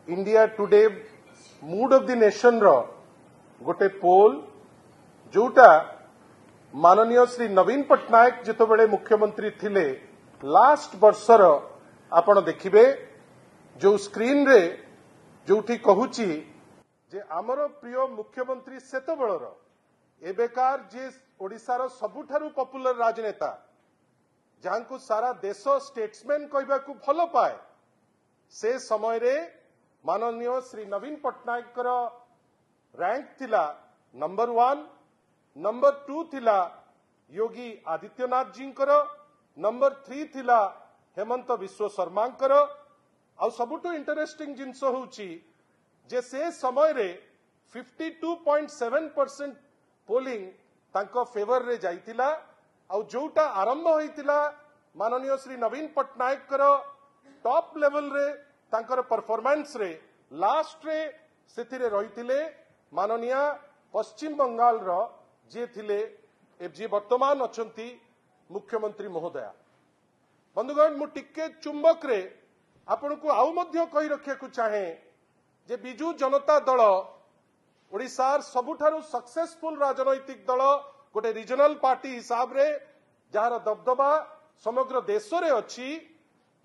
India Today mood of the nation रो गोटे पोल जोटा माननीय श्री नवीन पट्टनायक जितेबले मुख्यमंत्री थिले लास्ट वर्षर आपण देखिबे जो स्क्रीन रे जोठी कहूची जे आमर प्रिय मुख्यमंत्री सेतबेलर एबेकार जे ओडिशार सबुठारु पॉपुलर राजनेता जहां सारा देश स्टेट्समैन कहबाकू भल पाए से समय रे माननीय श्री नवीन पट्टनायक रैंक थिला नंबर 1, नंबर 2 थिला योगी आदित्यनाथ जी नंबर 3 थिला हेमंत विश्व शर्मा आ सबुठु इंटरेस्टिंग जिनस होउची जे से समय रे 52.7% पोलिंग तांको फेवर रे जाइतिला आ जोटा आरंभ होइतिला माननीय श्री नवीन पट्टनायक टॉप लेवल रे तांकर परफॉर्मेंस रे लास्ट रे सेथिरे रहितिले माननीय पश्चिम बंगाल रो जे थिले जे वर्तमान अछंती मुख्यमंत्री महोदया। बंधुगण मु टिके चुंबक रे आपण को आउ मध्य कहि रखिया को चाहे जे बिजू जनता दल ओडिशार सबुठारु सक्सेसफुल राजनैतिक दल गोटे रीजनल पार्टी हिसाब रे जार दबदबा समग्र देश रे अछि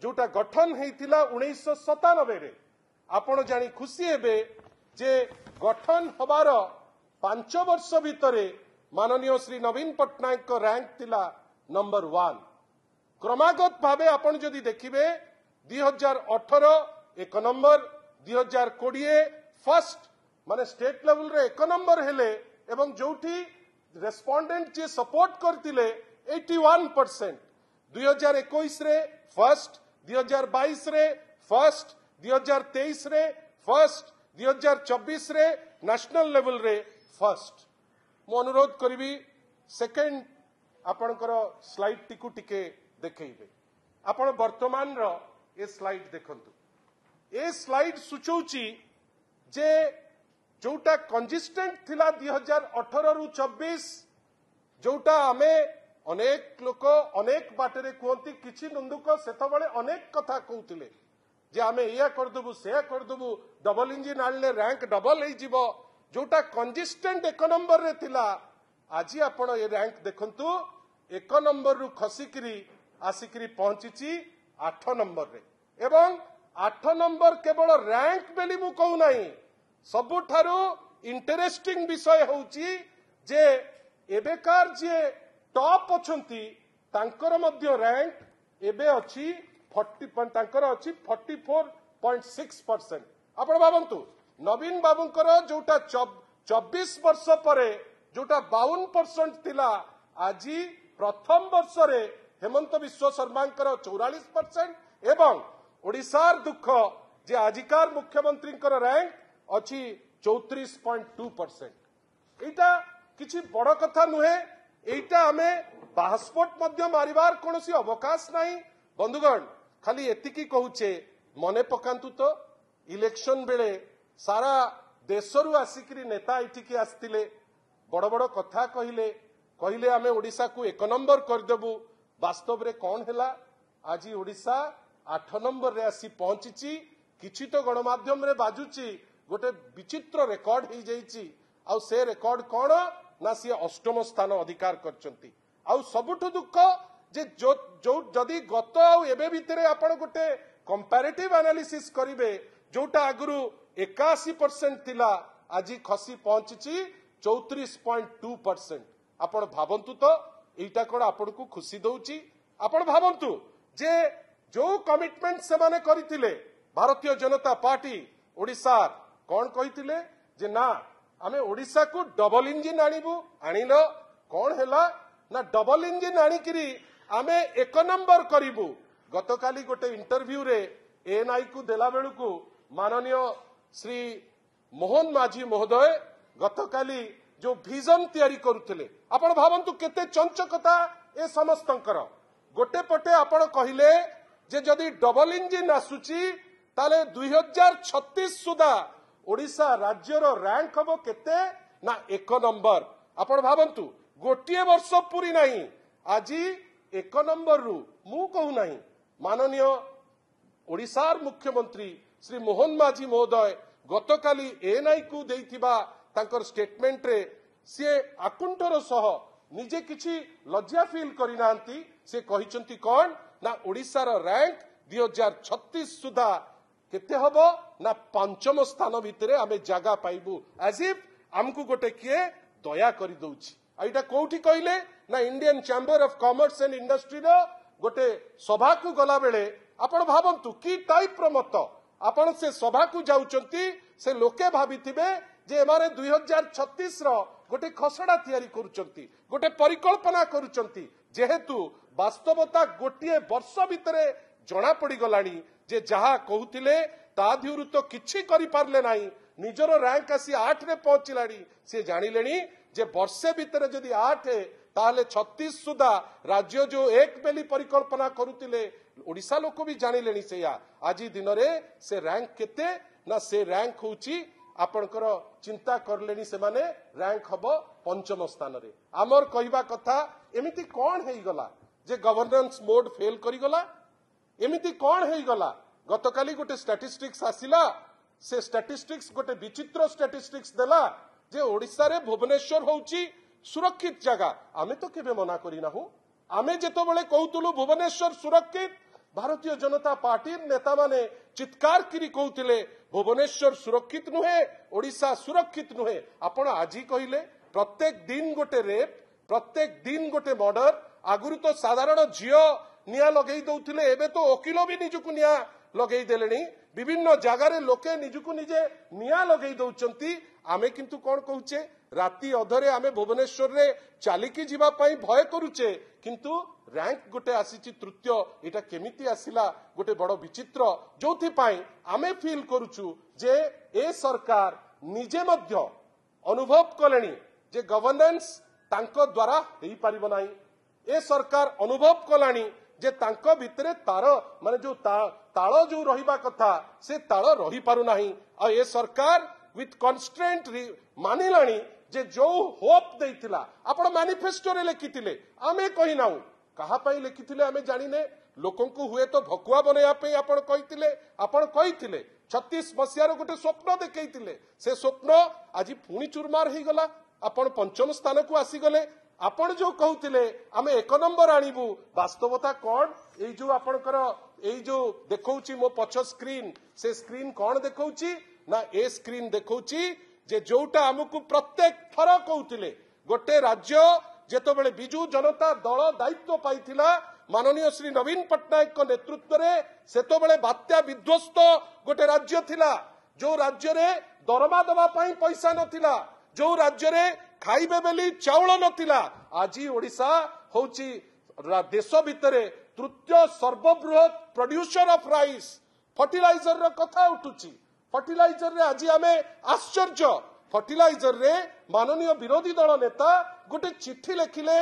जोटा गठन हेतिला 1997 रे आपण जानी खुशी हेबे जे गठन हबार 5 वर्ष भितरे माननीय श्री नवीन पट्टनायक को रैंक थिला नंबर 1 क्रमागत भावे आपण जदि देखिबे 2018 एक नंबर 2020 फर्स्ट माने स्टेट लेवल रे एक नंबर हेले एवं जोठी रेस्पोंडेंट जे सपोर्ट करतिले 81% 2021 रे फर्स्ट 2022 रे फर्स्ट 2023 रे फर्स्ट 2024 रे नेशनल लेवल रे फर्स्ट मु अनुरोध करी सेकेंड आपणकर स्लाइड टिकु टिके देखैबे आपण वर्तमान रो ए स्लाइड देखंतु ए स्लाइड सूचौची जे जोटा कंसिस्टेंट थिला 2018 रु 24 जोटा आमे अनेक लोक अनेक बाटरे कहती किछि नंदुक सेतबेले अनेक कथा कहउतिले जे आमे या करदबु से करदबु डबल इंजिन आनले रैंक डबल हे जिवो जोटा कंसिस्टेंट एक नंबर रे थिला आज आपण ए रैंक देखंतु एक नंबर रु खसिकरी आसिकरी पहुंचीची 8 नंबर रे एवं 8 नंबर केवल रैंक बेली मु कहू नाही सबुठारु इंटरेस्टिंग विषय होउची जे एबेकार जे टॉप अछंती तांकर मध्य रैंक एबे अछि 40 तांकर अछि 44.6%। आपण भाबंतु नवीन बाबूंकर जोटा 24 वर्ष परे जोटा 52% थिला आजी प्रथम वर्ष रे हेमंत विश्व शर्मांकर 44% एवं ओडिसार दुख जे आजिकार मुख्यमंत्री रैंक अछि 34.2%। एटा किछि बड़ कथा नुहे एटा आमे पासपोर्ट मध्य मारिबार कोनोसी अवकाश नाही। बंधुगण खाली एतिकी कहूचे मने पकांतु तो इलेक्शन बेले सारा देशरु आसिकरी नेता इठिकी आस्तिले बड़ बड़ कथा कहिले आमे ओडिसा को एक नंबर करदेबु वास्तव रे कौन हैला आज ओडिसा 8 नंबर रे आसी पहुंचीची किछि तो गणमाध्यम रे बाजुची गोटे विचित्र रेकर्ड हो जाइए आउ से रेकर्ड कौन ना सी अष्टम स्थान अधिकार करचंती आउ सबुठु दुख जे जो जदि गत आउ एबे भितरे आपण गोटे कंपैरेटिव एनालिसिस करिवे जोटा आगुरु 81% थिला आज खसी पहुंची 34.2%। आपण भाबंतु तो एटा कोन आपण को खुशी दउची आपण भाबंतु जे जो कमिटमेंट से माने करितिले भारतीय जनता पार्टी ओडिसा कौन कहितिले जे ना आमे ओडिसा को डबल इंजिन आनिबु आनिलो कौन हैला ना डबल इंजिन आनिकरी आमे एक नंबर करिबु। गतकाली गोटे इंटरव्यू रे एएनआई को देला बेलु को माननीय श्री मोहन माझी महोदय गतकाली जो विजन तैयारी करुथिले आपण भाबंतु केते चंचकता ए समस्तंकर गोटे पटे आपण कहिले जे जदी डबल इंजिन आसुची ताले 2036 सुधा ओडिसा राज्यर रैंक हम केते ना एक नंबर। आपण भाबंतु गोटे वर्ष पूरी नहीं आज एक नंबर रु मु कहू नहीं माननीय ओडिसार मुख्यमंत्री श्री मोहन माझी महोदय गतकाली एएनआई को देइथिबा तांकर स्टेटमेंट रे सी आकुंठर सह निजे किछि लज्जा फील करिनांती से कहिसंती कोन ना ओडिसा रो रैंक 2036 सुधा केते हबो ना पंचम स्थान भितरे आमे जागा पाइबू एज इफ हमकु गोटे किए दया करि दउछि आइटा कोठी कहले ना Indian Chamber of Commerce and Industry रो गोटे सभा को गला बेले आपण भाबंतु की टाइप रो मत आपण से सभा को जाउचंती से लोके भाबिथिबे जे एमारे 2036 रो गोटे खसड़ा तैयारी करूचंती गोटे परिकल्पना करूचंती जेहेतु वास्तवता गोटे वर्ष भितरे जणा पड़ी गलानी जे जहा कहूतिले ता धिउरु तो किछि करि पारले नाही निजरो रैंक आसी 8 रे पहुंचिलानी से जानिलेनी जे वर्षे भितरे जदि 8 ताले 36 सुधा राज्य जो एक बेली परिकल्पना करूतिले ओडिसा लोक भी जानिलेनी सेया आजी दिन रे से रैंक केते ना से रैंक होची आपनकर चिंता करलेनी से माने रैंक हबो पंचम स्थान रे आमर कहबा कथा एमिति कोन हेई गला जे गवर्नेंस मोड फेल करी गला एमिति कोन हेई गला गतकाली गोटे स्टैटिस्टिक्स आसिला से स्टैटिस्टिक्स गोटे विचित्र स्टैटिस्टिक्स देला जे ओडिसा रे भुवनेश्वर होउची सुरक्षित जगह आमे तो केबे मना करी नाहु आमे जेतो बेले कहउतलु भुवनेश्वर सुरक्षित भारतीय जनता पार्टी नेता माने चित्कार करी कहउतिले भुवनेश्वर सुरक्षित नुहे ओडिसा सुरक्षित नुहे आपण आजी कहिले प्रत्येक दिन गोटे रेप प्रत्येक दिन गोटे मर्डर आगुरु तो साधारण जियो निया लगेई दउथिले एबे तो ओकिलो भी निजुकु निया लगेई देलेनी विभिन्न जगार लोके निजुकु निजे निया लगेई दउचंती आमे किंतु कोन कहूचे राति अधरे आमे भुवनेश्वर रे चालिकी जीवा पई भय करूचे किंतु रैंक गोटे आसीची तृतीय एटा केमिति आसिला गोटे बड़ विचित्र जोथि पई आमे फील करूचु जे ए सरकार निजे मध्य अनुभव कलेनी जे गवर्नेंस तांको द्वारा हेई परिबो नाही ए सरकार अनुभव कलानी जे तांको भितरे तार माने जो ताळ जो रहिबा कथा से ताळ रही पारु नाही आ ए सरकार विथ कन्स्ट्रेंट मानिलानी जे जो होप देइतिला आपण मैनिफेस्टो रे लिखितिले आमे कहि नाउ कहा पई लिखितिले आमे जानिने लोकन को हुए तो भकुआ बनेया पे आपण कहितिले 36 मसियार गोटे स्वप्न देखैतिले से स्वप्न आज पुणी चुरमार हे गला आपण पंचम स्थान को आसी गले आपण जो कहूतिले आमे एक नंबर आनिबु वास्तवता कोन एई जो आपणकर एई जो देखौची मो पछ स्क्रीन से स्क्रीन कोन देखौची ना ए स्क्रीन देखौची जे जोटा हमकु प्रत्येक थर कहूतिले गोटे राज्य जेतो बेले बिजू जनता दल दायित्व पाइथिला माननीय श्री नवीन पट्टनायक को नेतृत्व रे सेतो बेले बात्या विध्वस्त गोटे राज्य थिला जो राज्य रे दरमा दबा पई पैसा नथिला जो राज्य रे खाइबे बेली चाउल नथिला आजी ओडिसा होची देश भितरे तृतीय सर्वबृहत प्रोड्यूसर ऑफ राइस फर्टिलाइजर रो कथा उठुची फर्टिलाइजर रे आज आमे आश्चर्य फर्टिलाइजर रे माननीय विरोधी दल नेता गोटे चिट्ठी लिखिले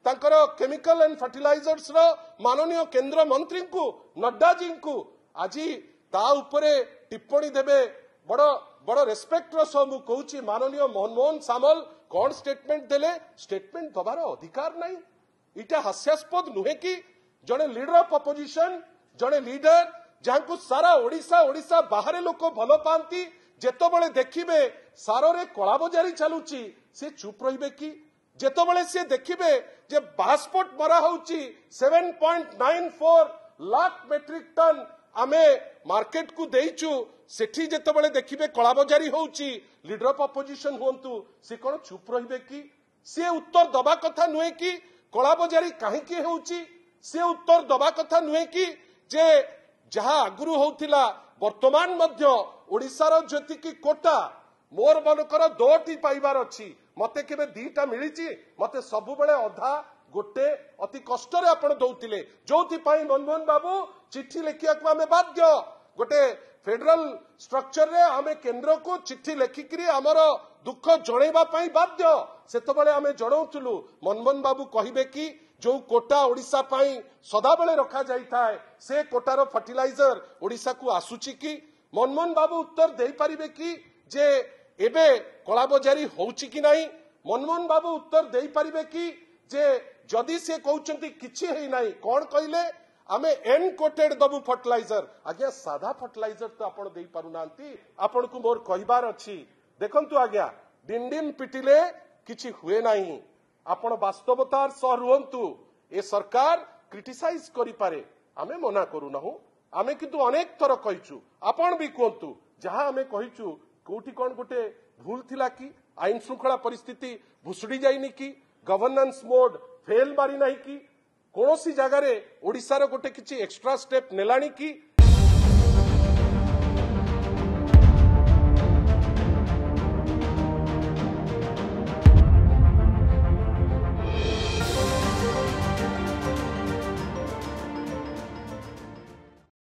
तांकर केमिकल एंड फर्टिलाइजर्स रो माननीय केंद्र मंत्री को नड्डा जी को आज ता उपरे टिप्पणी देबे बड़ बड़ रेस्पेक्ट रो सो मु कहूची माननीय मनमोहन सामल कौन स्टेटमेंट देले स्टेटमेंट दबार अधिकार नहीं इटा हास्यास्पद नुहे कि जड़े लीडर ऑफ अपोजिशन जड़े लीडर जहां को सारा ओडिशा बाहर लोक भल पाती जेतो बळे देखिबे सारे कला बजारी चलुची से चुप रहिबे कि जेतो बळे से देखिबे जे पासपोर्ट मरा होउची 7.94 लाख मेट्रिक टन आमे मार्केट को देइचु सेठी जेतो बळे देखिबे कला बजारी होउची लीडर ऑफ अपोजिशन होंतु से कोन चुप रहिबे कि से उत्तर दबा कथा नुहे कि कला बजारी काहे कि होउची से उत्तर दबा कथा नुहे कि जे जहा आगुरु होउथिला वर्तमान मध्य ओडिसार जतिकी कोटा मोर मनकर 2टी पाइबार अछि मते केबे 2टा मिलिची मते सब बेले अधा गोटे अति कष्ट रे आपण दउतिले जोथि पाई मनमोहन बाबू चिट्ठी लिखिया को आमे बाध्य गोटे फेडरल स्ट्रक्चर रे आमे केंद्र को चिट्ठी लिखिकरी हमर दुख जणेबा पाई बाध्य सेतो बेले आमे जणौतुलु मनमोहन बाबू कहिबे कि जो कोटा ओडिशा पाई सदा बेले रखा जाई थाए से कोटार फर्टिलाइजर ओडिशा को आसुची कि मनमोहन बाबू उत्तर दे पारिबे कि जे एबे कला बजारी होउची कि नाही मनमोहन बाबू उत्तर दे पारिबे कि जे जदि से कहउचंती किछि हेई नाही कोन कहिले आमे एन कोटेड दबु फर्टिलाइजर आज्ञा साधा फर्टिलाइजर तो आपण देई पारु नांती आपण को मोर कहिबार अछि देखंतु आज्ञा दिन दिन पिटिले किछि हुए नाही आपण वास्तवतार सह रुहंतु ए सरकार क्रिटिसाइज करि पारे आमे मना करू नहु आमे किंतु अनेक थर कहिचु आपण भी कहंतु जहां आमे कहिचु कोठी कोन गोटे भूल थिला कि आईन श्रृंखला परिस्थिति भुसुड़ी जाइनी कि गवर्नेंस मोड फेल मारी नाही कि कोनोसी जगह रे ओडिसा रो गोटे किछि एक्स्ट्रा स्टेप नेलानी कि